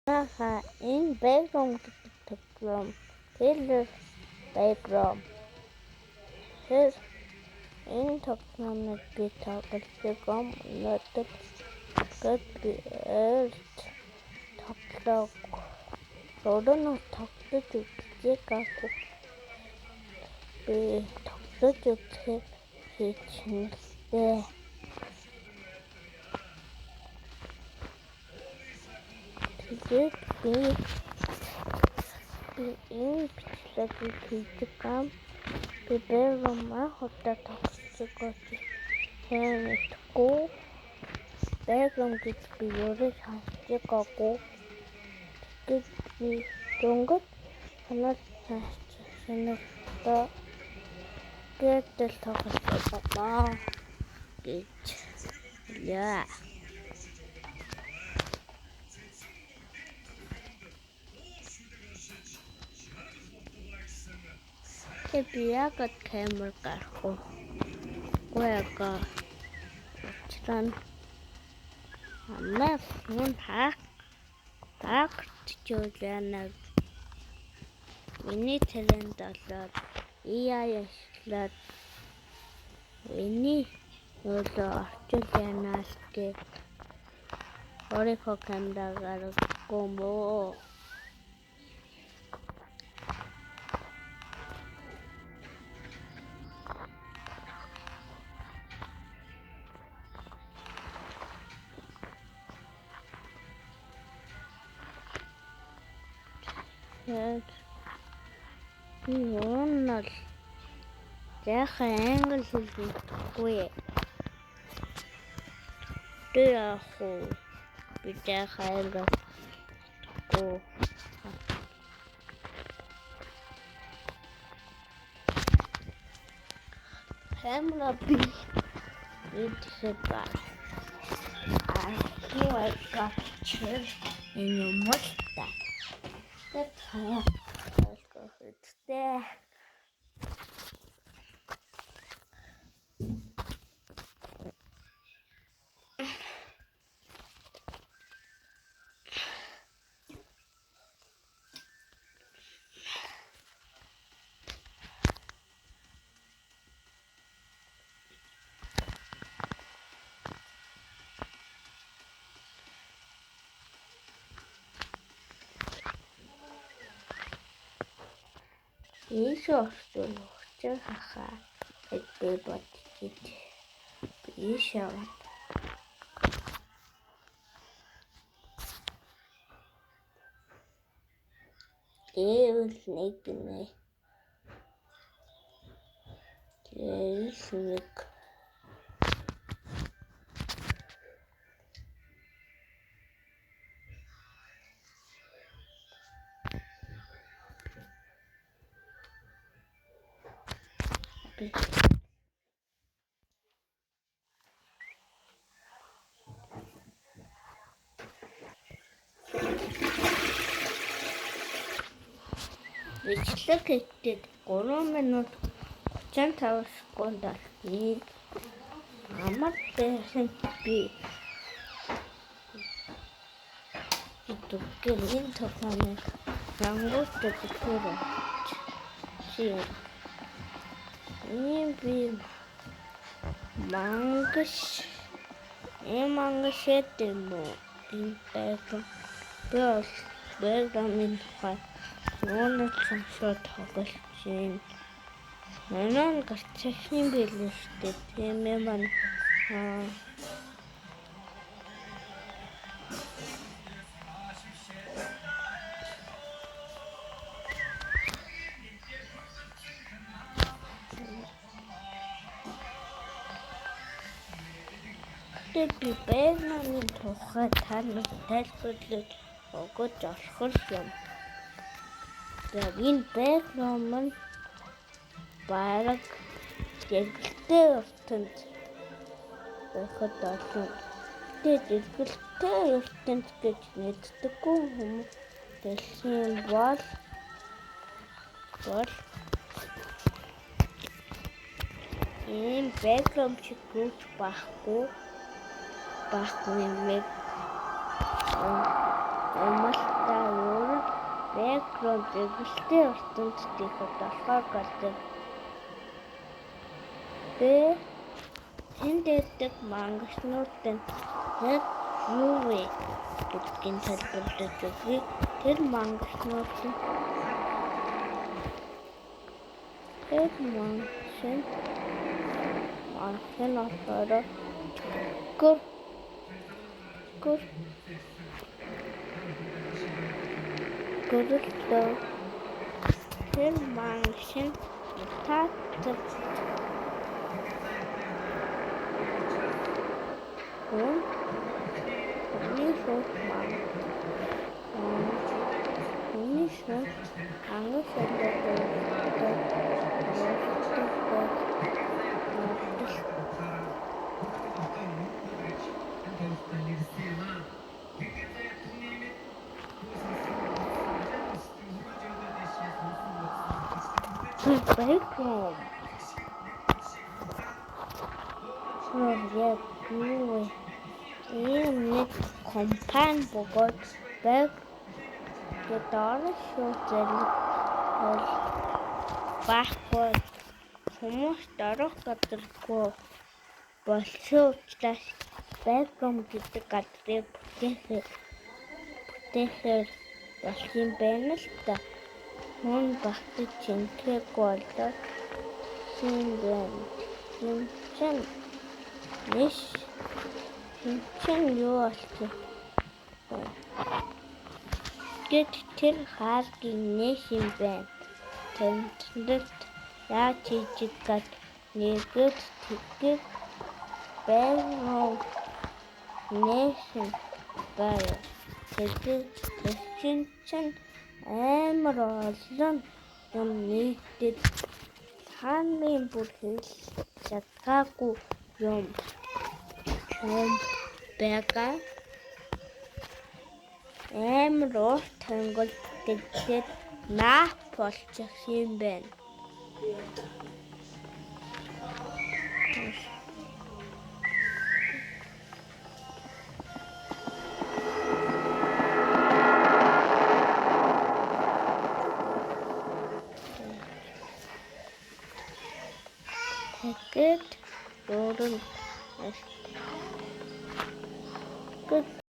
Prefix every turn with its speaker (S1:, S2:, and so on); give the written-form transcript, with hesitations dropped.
S1: Энэ background тоглоом Taylor background тэр энэ тоглоомыг би тоглож өнөөдөр тоглоог өөрөөр тоглож үзье гэх би тоглож үзэх хийчихнэ. Тэгээд би энэ бичлэгийг хийдэг би бэрэмээ хотод тоглож хэнэтгэв. Бэрэм гэж би өөрөө хаачихаагүй. Тэгээд би дөнгөж санагдаа гэдэл тоглож байна гэж яа. Би яг камер гарах. Гуйга. Чран. Амнаас мөн тагчуулна. Миний талент болоод яашлаад миний өөрөө орчуул янаас гэ орихо камерагаар гомбо. Юунал яхаа англи хэлбэргүй. Тэхүү би яхаа англи гоо. Камера би идэх чир энэ мөлтөө. Тэхүү Тэ Ишорчул хахаа эдбэ бодчих. Ишор. Нэг. Тэсник. Бичлэг хийдэг 3 минут 35 секундаар амар байсан би энэ тоглоомыг рангуутад төлөв. Би мангаш эдэмөө энэ бэгэм тухай нууц шууд тоглож байна. Манай гацчихсан билээ шүү дээ. Тийм ээ маань би бэгэм тухай таныг тайлбарлаж өгөх болох юм. Энэ бэгэм бараг дэлгэртэй ертөнд байхад олон. Дэлгэртэй ертөнд гэж мэддэггүй хүмүүс дэлхийн бол энэ бэгэм шиг гэж байхгүй юм. background эггэлтэй ертөнцийн болохоор гэдэг. Энд дэдэг мангачнуудын яг юу вэ гэдгийг тайлбарлаж өгье. Тэр мангачнуудын манхан болохоор гөрөлтөө тэр маншин татдаг background. Ийм нэг компани бөгөөд гэдэг шүү зэрэг байхгүй хүмүүс дөрөх гадаргүй болсон учраас background гэдэг гадрыг бүтээхээр болох юм байна л та. Мөн багтаж чингээг болоод Хинчэн юу болчих вэ? Гэт тэр хаалгийн нэш юм байна. Тэмдэглэлд яаж хийж гад нэгэд тэгээд background нэш байна. Тэгээд чинь амар олон юм нийтэд хааны бүр хэлж чадаагүй юм байгаа. Амар урт тангол гэдэг map болчих юм байна. Тэгээд дөрөв